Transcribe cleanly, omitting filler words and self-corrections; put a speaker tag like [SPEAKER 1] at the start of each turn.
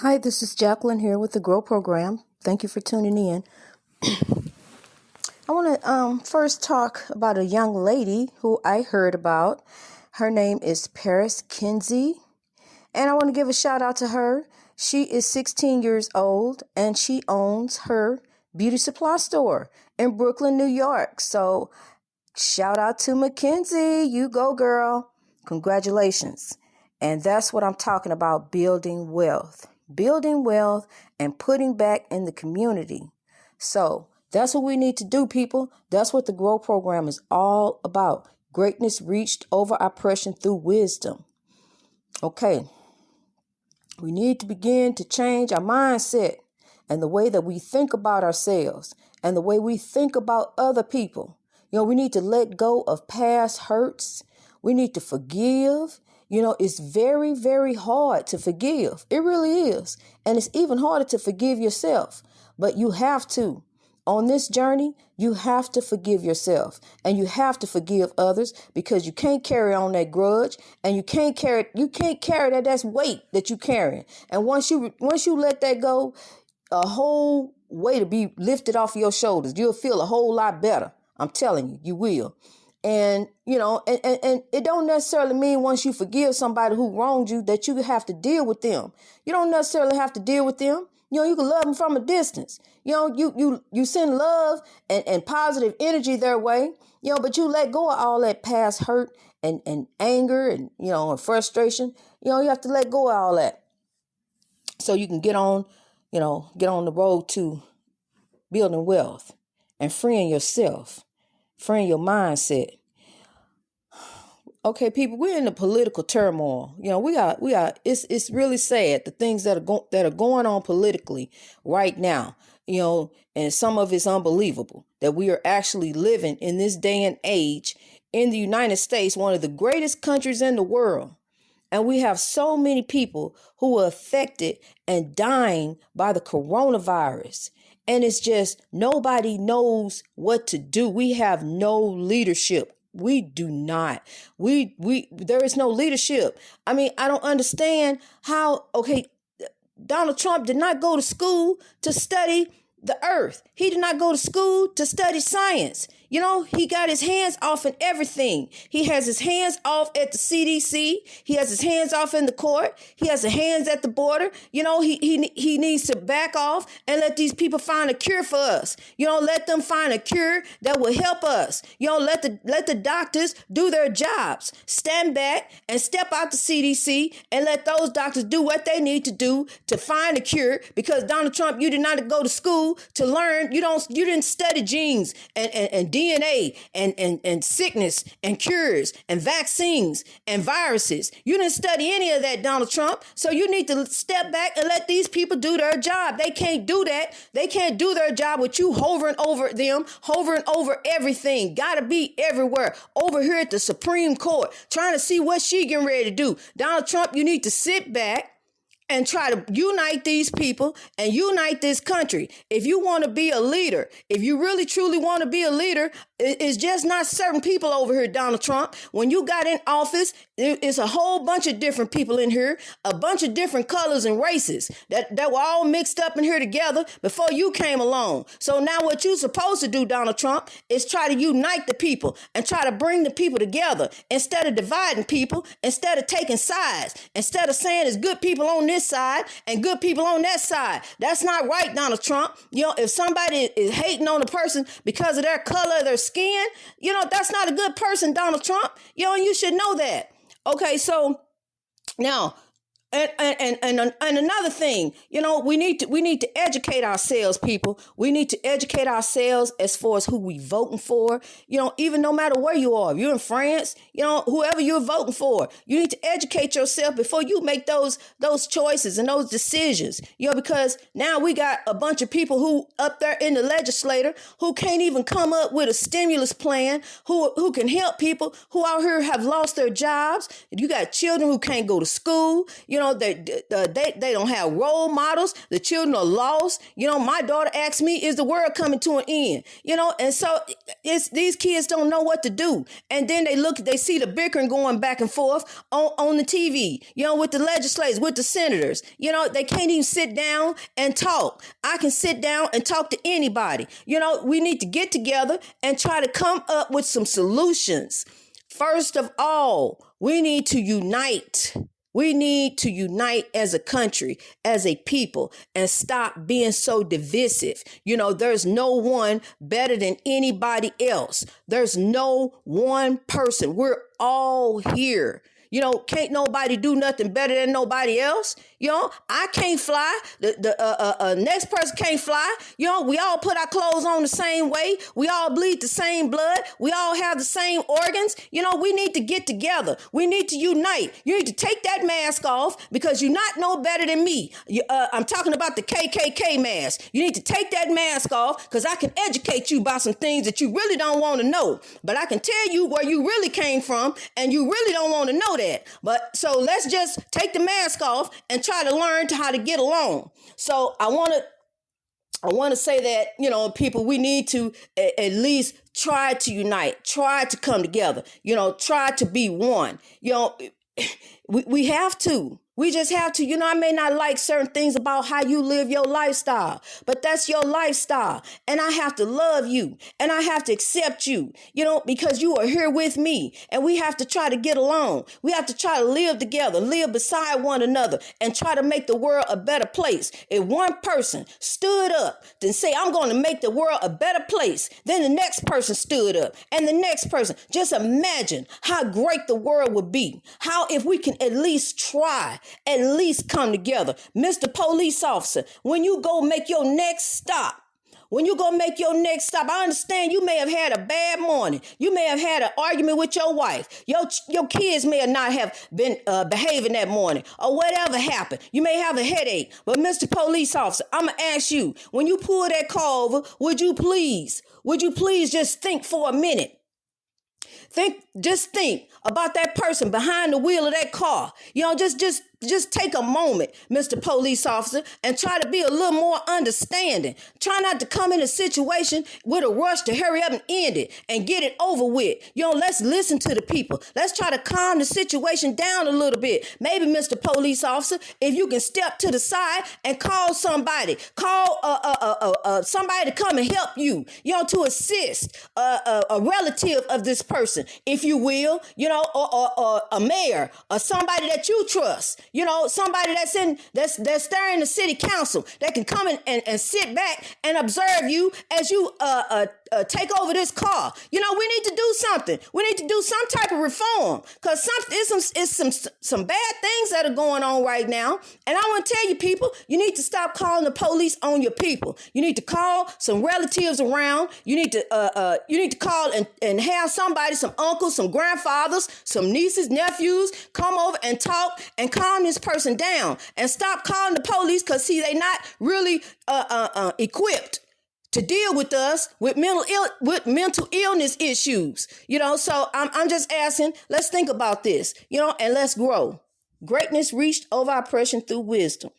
[SPEAKER 1] Hi, this is Jacqueline here with the GROW program. Thank you for tuning in. I want to first talk about a young lady who I heard about. Her name is Kenzie, and I want to give a shout out to her. She is 16 years old, and she owns her beauty supply store in Brooklyn, New York. So shout out to Mackenzie. You go, girl. Congratulations. And that's what I'm talking about, building wealth. Building wealth and putting back in the community. So that's what we need to do, people. That's what the GROW program is all about. Greatness reached over oppression through wisdom. Okay. We need to begin to change our mindset and the way that we think about ourselves and the way we think about other people. We need to let go of past hurts. We need to forgive. It's very, very hard to forgive. It really is. And it's even harder to forgive yourself. But you have to. On this journey, you have to forgive yourself and you have to forgive others because you can't carry on that grudge and you can't carry that's weight that you carrying. And once you let that go, a whole weight will be lifted off your shoulders. You'll feel a whole lot better. I'm telling you, you will. And, and it don't necessarily mean once you forgive somebody who wronged you that you have to deal with them. You don't necessarily have to deal with them. You can love them from a distance. You send love and positive energy their way, but you let go of all that past hurt and anger and, and frustration. You have to let go of all that so you can get on the road to building wealth and freeing yourself, freeing your mindset. Okay, people, we're in the political turmoil. It's really sad, the things that are going on politically right now, and some of it's unbelievable that we are actually living in this day and age in the United States, one of the greatest countries in the world. And we have so many people who are affected and dying by the coronavirus. And it's just nobody knows what to do. We have no leadership. We do not. There is no leadership. I mean, I don't understand how, Donald Trump did not go to school to study the earth. He did not go to school to study science. He got his hands off in everything. He has his hands off at the CDC. He has his hands off in the court. He has his hands at the border. He needs to back off and let these people find a cure for us. Let them find a cure that will help us. Let the doctors do their jobs. Stand back and step out the CDC and let those doctors do what they need to do to find a cure. Because Donald Trump, you did not go to school to learn. You didn't study genes and DNA and sickness and cures and vaccines and viruses. You didn't study any of that, Donald Trump. So you need to step back and let these people do their job. They can't do that. They can't do their job with you hovering over them, hovering over everything. Gotta be everywhere. Over here at the Supreme Court, trying to see what she getting ready to do. Donald Trump, you need to sit back and try to unite these people and unite this country. If you want to be a leader, if you really truly want to be a leader, it's just not certain people over here, Donald Trump. When you got in office, it's a whole bunch of different people in here, a bunch of different colors and races that were all mixed up in here together before you came along. So now what you're supposed to do, Donald Trump, is try to unite the people and try to bring the people together instead of dividing people, instead of taking sides, instead of saying it's good people on this side and good people on that side. That's not right, Donald Trump. If somebody is hating on a person because of their color, their skin, that's not a good person, Donald Trump. And you should know that. Okay, so now And another thing, we need to educate ourselves, people. We need to educate ourselves as far as who we voting for. Even no matter where you are, if you're in France, whoever you're voting for, you need to educate yourself before you make those choices and those decisions. Because now we got a bunch of people who up there in the legislature who can't even come up with a stimulus plan, who can help people who out here have lost their jobs. You got children who can't go to school. They don't have role models. The children are lost. My daughter asked me, is the world coming to an end? And so these kids don't know what to do. And then they see the bickering going back and forth on the TV, with the legislators, with the senators. They can't even sit down and talk. I can sit down and talk to anybody. We need to get together and try to come up with some solutions. First of all, we need to unite. We need to unite as a country, as a people, and stop being so divisive. There's no one better than anybody else. There's no one person. We're all here. Can't nobody do nothing better than nobody else. I can't fly. The next person can't fly. We all put our clothes on the same way. We all bleed the same blood. We all have the same organs. We need to get together. We need to unite. You need to take that mask off because you're not no better than me. I'm talking about the KKK mask. You need to take that mask off because I can educate you about some things that you really don't want to know. But I can tell you where you really came from, and you really don't want to know that. But so let's just take the mask off and try to learn how to get along. So I want to say that, people, we need to at least try to unite, try to come together, try to be one. We have to. We just have to, I may not like certain things about how you live your lifestyle, but that's your lifestyle. And I have to love you and I have to accept you, because you are here with me, and we have to try to get along. We have to try to live together, live beside one another, and try to make the world a better place. If one person stood up and say, I'm going to make the world a better place, then the next person stood up and the next person. Just imagine how great the world would be. How if we can at least try, at least come together. Mr. Police Officer, when you go make your next stop, I understand you may have had a bad morning. You may have had an argument with your wife. Your kids may not have been behaving that morning, or whatever happened. You may have a headache. But Mr. Police Officer, I'm going to ask you, when you pull that car over, would you please just think for a minute? Just think about that person behind the wheel of that car. Just take a moment, Mr. Police Officer, and try to be a little more understanding. Try not to come in a situation with a rush to hurry up and end it and get it over with. Let's listen to the people. Let's try to calm the situation down a little bit. Maybe, Mr. Police Officer, if you can step to the side and call somebody, somebody to come and help you, to assist a relative of this person, if you will, or a mayor or somebody that you trust. Somebody that's there in the city council that can come and sit back and observe you as you take over this car. We need to do something. We need to do some type of reform, because it's some bad things that are going on right now. And I want to tell you, people, you need to stop calling the police on your people. You need to call some relatives around. You need to call and have somebody, some uncles, some grandfathers, some nieces, nephews, come over and talk and calm this person down, and stop calling the police, because they not really equipped to deal with us with mental illness issues. So I'm just asking, let's think about this, and let's grow. Greatness reached over oppression through wisdom.